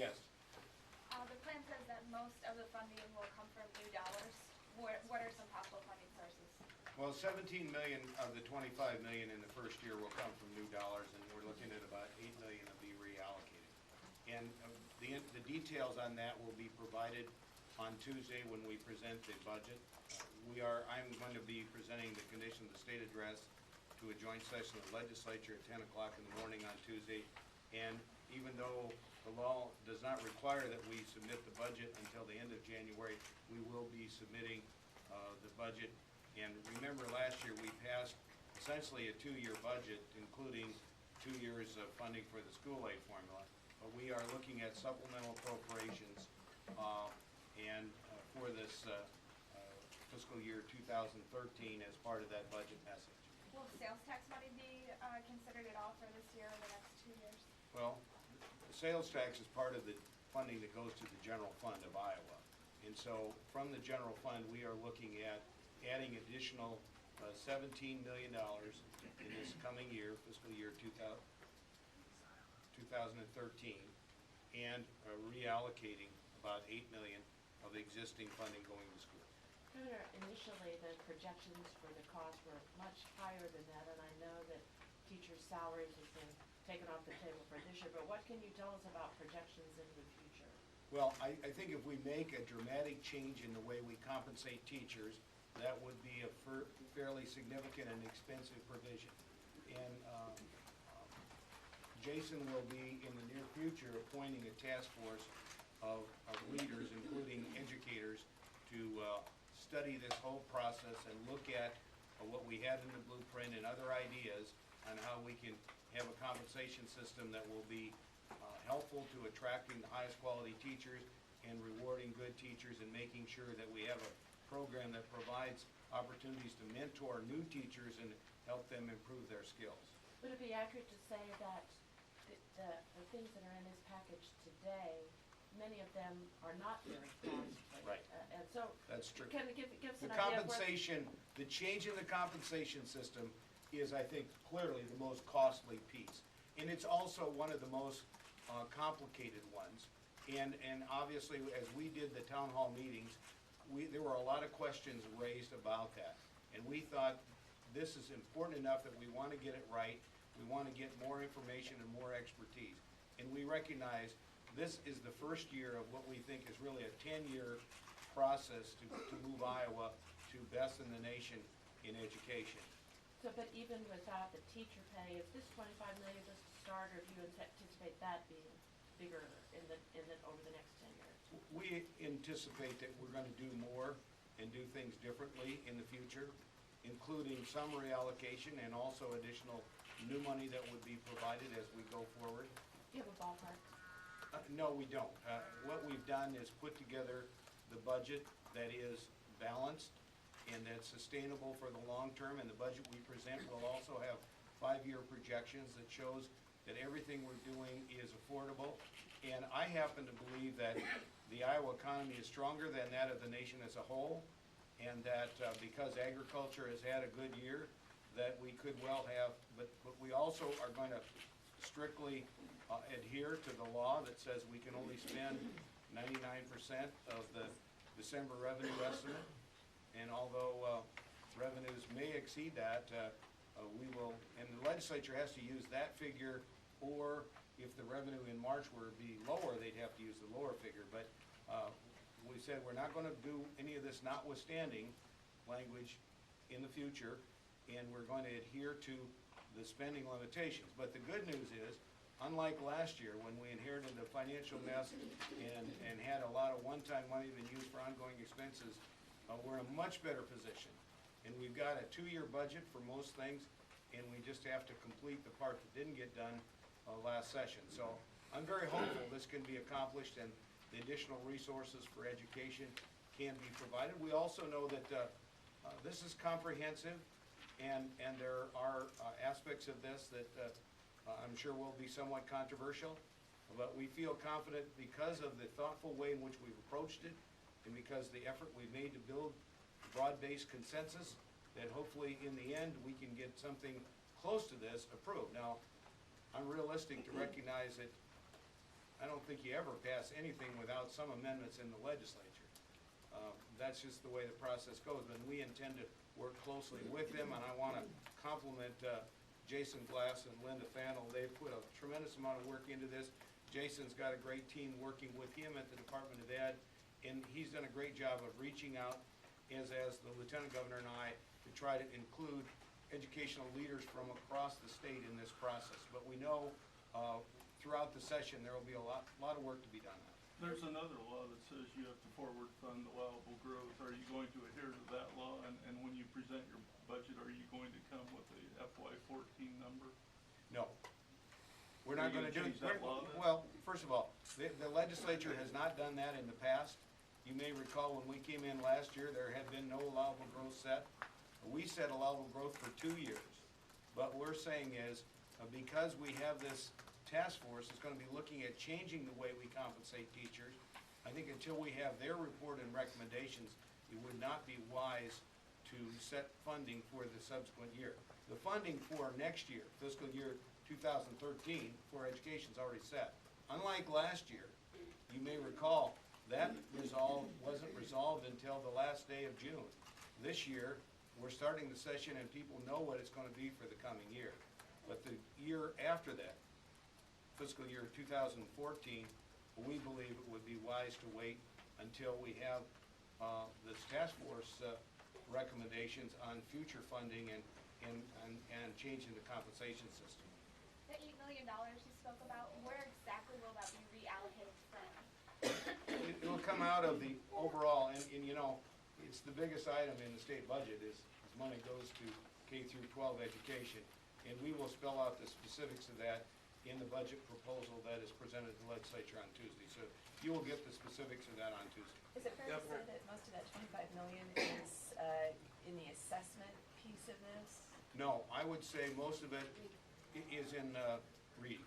Yes. The plan says that most of the funding will come from new dollars. What are some possible funding sources? Well, 17 million of the 25 million in the first year will come from new dollars, and we're looking at about 8 million to be reallocated. And the details on that will be provided on Tuesday when we present the budget. I'm going to be presenting the condition of the state address to a joint session of the legislature at 10 o'clock in the morning on Tuesday. And even though the law does not require that we submit the budget until the end of January, we will be submitting the budget. And remember, last year we passed essentially a 2-year budget, including 2 years of funding for the school aid formula. But we are looking at supplemental appropriations for this fiscal year 2013 as part of that budget message. Will sales tax money be considered at all for this year or the next 2 years? Well, sales tax is part of the funding that goes to the general fund of Iowa. And so from the general fund, we are looking at adding additional $17 million in this coming year, fiscal year 2013, and reallocating about $8 million of the existing funding going to school. Governor, initially the projections for the cost were much higher than that, and I know that teachers' salaries have been taken off the table for this year, but what can you tell us about projections in the future? Well, I think if we make a dramatic change in the way we compensate teachers, that would be a fairly significant and expensive provision. And Jason will be, in the near future, appointing a task force of leaders, including educators, to study this whole process and look at what we have in the blueprint and other ideas on how we can have a compensation system that will be helpful to attracting the highest quality teachers and rewarding good teachers, and making sure that we have a program that provides opportunities to mentor new teachers and help them improve their skills. Would it be accurate to say that the things that are in this package today, many of them are not very costly? Right. And so that's true. Can you give us the an idea compensation, the change in the compensation system is, I think, clearly the most costly piece. And it's also one of the most complicated ones. And obviously, as we did the town hall meetings, there were a lot of questions raised about that. And we thought this is important enough that we want to get it right. We want to get more information and more expertise. And we recognize this is the first year of what we think is really a 10-year process to move Iowa to best in the nation in education. So, but even without the teacher pay, is this $25 million just to start, or do you anticipate that being bigger over the next 10 years? We anticipate that we're going to do more and do things differently in the future, including some reallocation and also additional new money that would be provided as we go forward. Do you have a ballpark? No, we don't. What we've done is put together the budget that is balanced and that's sustainable for the long term, and the budget we present will also have 5-year projections that shows that everything we're doing is affordable. And I happen to believe that the Iowa economy is stronger than that of the nation as a whole, and that because agriculture has had a good year, that we could well have, but we also are going to strictly adhere to the law that says we can only spend 99% of the December revenue estimate. And although revenues may exceed that, we will, and the legislature has to use that figure, or if the revenue in March were to be lower, they'd have to use the lower figure. But we said we're not going to do any of this notwithstanding language in the future, and we're going to adhere to the spending limitations. But the good news is, unlike last year when we inherited a financial mess and had a lot of one-time money been used for ongoing expenses, we're in a much better position. And we've got a 2-year budget for most things, and we just have to complete the part that didn't get done last session. So I'm very hopeful this can be accomplished and the additional resources for education can be provided. We also know that this is comprehensive, and there are aspects of this that I'm sure will be somewhat controversial, but we feel confident because of the thoughtful way in which we've approached it, and because the effort we've made to build broad-based consensus, that hopefully in the end we can get something close to this approved. Now, I'm realistic to recognize that I don't think you ever pass anything without some amendments in the legislature. That's just the way the process goes, but we intend to work closely with them, and I want to compliment Jason Glass and Linda Fannell. They've put a tremendous amount of work into this. Jason's got a great team working with him at the Department of Ed, and he's done a great job of reaching out, as the Lieutenant Governor and I, to try to include educational leaders from across the state in this process. But we know throughout the session there will be a lot of work to be done on. There's another law that says you have to forward fund allowable growth. Are you going to adhere to that law? And when you present your budget, are you going to come with a FY14 number? No. We're not going to do change that law then? Well, first of all, the legislature has not done that in the past. You may recall when we came in last year, there had been no allowable growth set. We set allowable growth for 2 years. But we're saying is, because we have this task force that's going to be looking at changing the way we compensate teachers, I think until we have their report and recommendations, it would not be wise to set funding for the subsequent year. The funding for next year, fiscal year 2013, for education is already set. Unlike last year, you may recall, that wasn't resolved until the last day of June. This year, we're starting the session and people know what it's going to be for the coming year. But the year after that, fiscal year 2014, we believe it would be wise to wait until we have this task force recommendations on future funding and changing the compensation system. The $8 million you spoke about, where exactly will that be reallocated from? It'll come out of the overall, and you know, it's the biggest item in the state budget is money goes to K through 12 education. And we will spell out the specifics of that in the budget proposal that is presented to the legislature on Tuesday. So you will get the specifics of that on Tuesday. Is it fair to say that most of that $25 million is in the assessment piece of this? No, I would say most of it is in reading.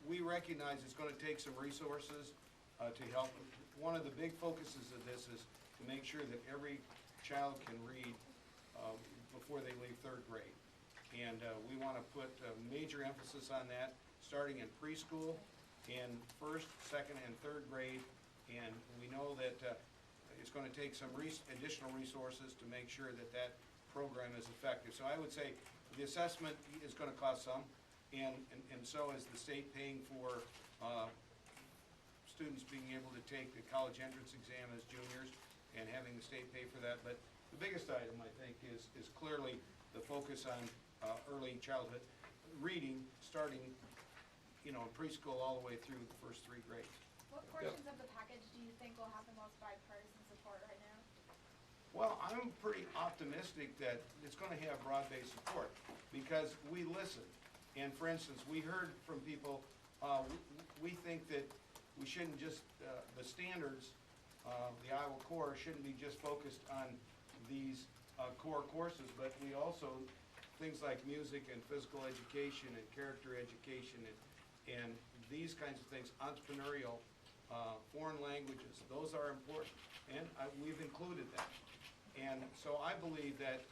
We recognize it's going to take some resources to help. One of the big focuses of this is to make sure that every child can read before they leave 3rd grade. And we want to put major emphasis on that, starting in preschool, in 1st, 2nd, and 3rd grade. And we know that it's going to take some additional resources to make sure that that program is effective. So I would say the assessment is going to cost some, and so is the state paying for students being able to take the college entrance exam as juniors and having the state pay for that. But the biggest item, I think, is clearly the focus on early childhood reading, starting, you know, preschool all the way through the first 3 grades. What portions of the package do you think will have the most bipartisan support right now? Well, I'm pretty optimistic that it's going to have broad-based support because we listen. And for instance, we heard from people, we think that we shouldn't just, the standards, the Iowa Core shouldn't be just focused on these core courses, but we also, things like music and physical education and character education and these kinds of things, entrepreneurial, foreign languages, those are important. And we've included that. And so I believe that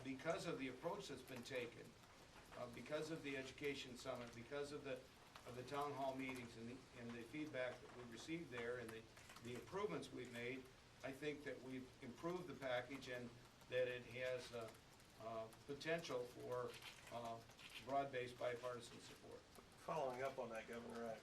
because of the approach that's been taken, because of the Education Summit, because of the town hall meetings and the feedback that we received there and the improvements we've made, I think that we've improved the package and that it has potential for broad-based bipartisan support. Following up on that, Governor,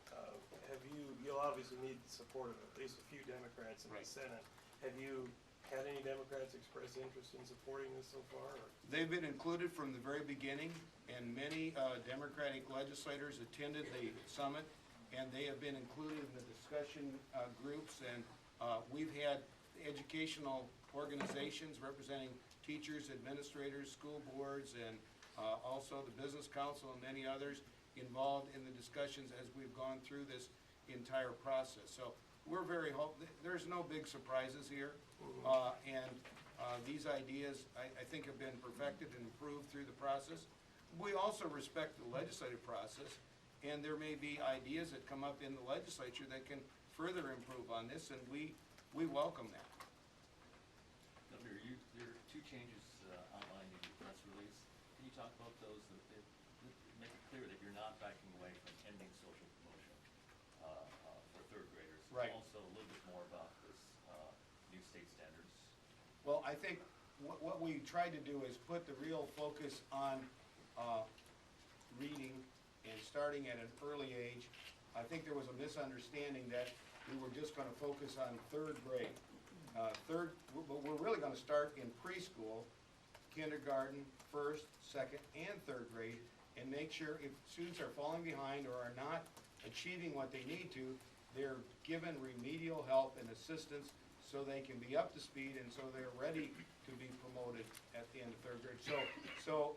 you'll obviously need the support of at least a few Democrats in the Senate. Have you had any Democrats express interest in supporting this so far? Or? They've been included from the very beginning, and many Democratic legislators attended the summit, and they have been included in the discussion groups, and we've had educational organizations representing teachers, administrators, school boards, and also the Business Council and many others involved in the discussions as we've gone through this entire process. So we're very there's no big surprises here, and these ideas I think have been perfected and improved through the process. We also respect the legislative process, and there may be ideas that come up in the legislature that can further improve on this, and we welcome that. Governor, there are 2 changes outlined in your press release. Can you talk about those? Make it clear that you're not backing away from ending social promotion. Well, I think what we tried to do is put the real focus on reading and starting at an early age. I think there was a misunderstanding that we were just gonna focus on third grade. But we're really gonna start in preschool, kindergarten, first, second, and third grade, and make sure if students are falling behind or are not achieving what they need to, they're given remedial help and assistance so they can be up to speed and so they're ready to be promoted at the end of third grade. So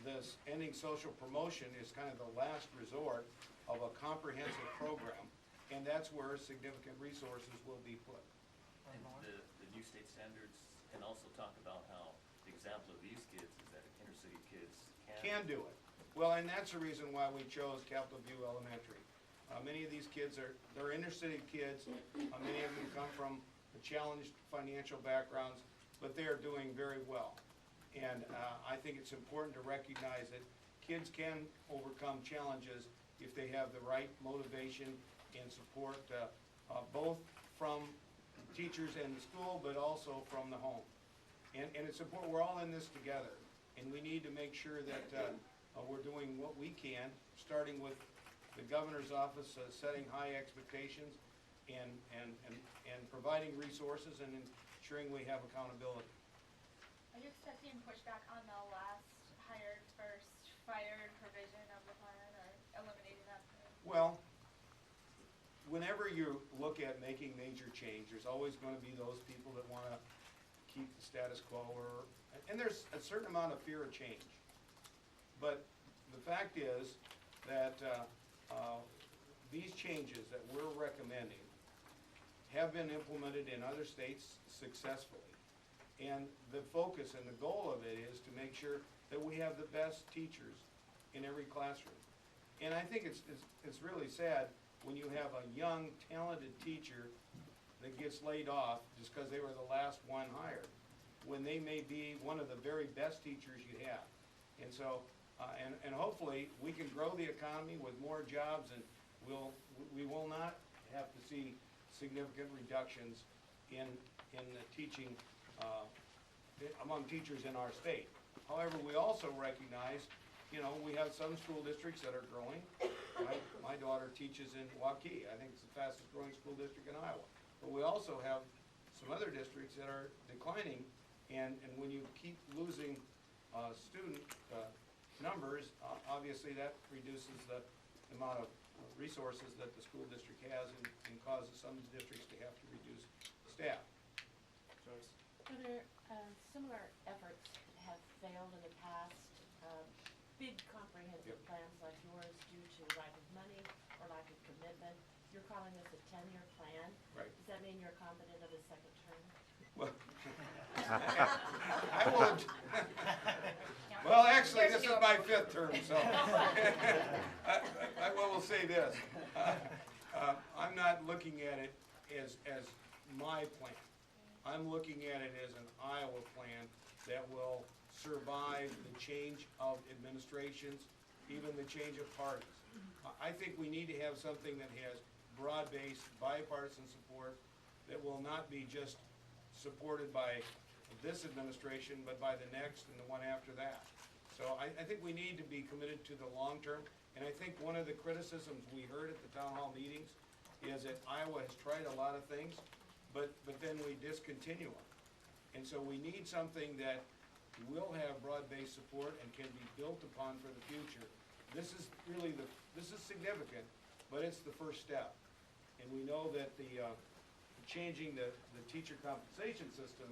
this ending social promotion is kind of the last resort of a comprehensive program, and that's where significant resources will be put. And the new state standards can also talk about how the example of these kids is that inner city kids Can do it. Well, and that's the reason why we chose Capitol View Elementary. Many of these kids they're inner city kids. Many of them come from challenged financial backgrounds, but they are doing very well. And I think it's important to recognize that kids can overcome challenges if they have the right motivation and support, both from teachers and the school, but also from the home. And it's important, we're all in this together, and we need to make sure that we're doing what we can, starting with the governor's office, setting high expectations and providing resources and ensuring we have accountability. Are you expecting pushback on the last hired first fired provision of the plan, or eliminating that? Well, whenever you look at making major change, there's always going to be those people that want to keep the status quo, and there's a certain amount of fear of change. But the fact is that these changes that we're recommending have been implemented in other states successfully. And the focus and the goal of it is to make sure that we have the best teachers in every classroom. And I think it's really sad when you have a young, talented teacher that gets laid off just because they were the last one hired, when they may be one of the very best teachers you have. And so, and hopefully, we can grow the economy with more jobs, and we will not have to see significant reductions in the teaching among teachers in our state. However, we also recognize, we have some school districts that are growing. My daughter teaches in Waukee. I think it's the fastest growing school district in Iowa. But we also have some other districts that are declining, and when you keep losing student numbers, obviously that reduces the amount of resources that the school district has and causes some districts to have to reduce staff. Are there similar efforts have failed in the past, big comprehensive plans like yours due to lack of money or lack of commitment? You're calling this a 10-year plan. Right. Does that mean you're confident of a second term? Well, I would. Well, actually, this is my 5th term, so I will say this. I'm not looking at it as my plan. I'm looking at it as an Iowa plan that will survive the change of administrations, even the change of parties. I think we need to have something that has broad-based bipartisan support that will not be just supported by this administration, but by the next and the one after that. So I think we need to be committed to the long term, and I think one of the criticisms we heard at the town hall meetings is that Iowa has tried a lot of things, but then we discontinue them. And so we need something that will have broad-based support and can be built upon for the future. This is really this is significant, but it's the first step. And we know that changing the teacher compensation system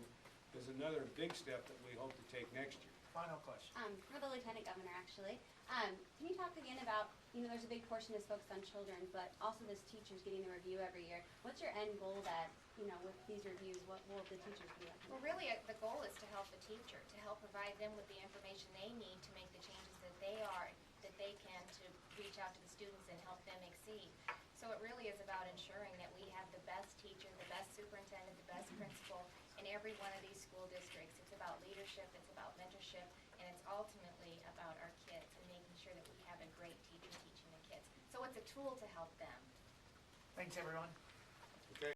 is another big step that we hope to take next year. Final question. For the Lieutenant Governor, actually. Can you talk again about, there's a big portion that's focused on children, but also this teachers getting the review every year. What's your end goal that, with these reviews, what will the teachers be like? Well, really, the goal is to help the teacher, to help provide them with the information they need to make the changes that they can to reach out to the students and help them exceed. So it really is about ensuring that we have the best teacher, the best superintendent, the best principal in every one of these school districts. It's about leadership, it's about mentorship, and it's ultimately about our kids and making sure that we have a great teacher teaching the kids. So it's a tool to help them. Thanks, everyone.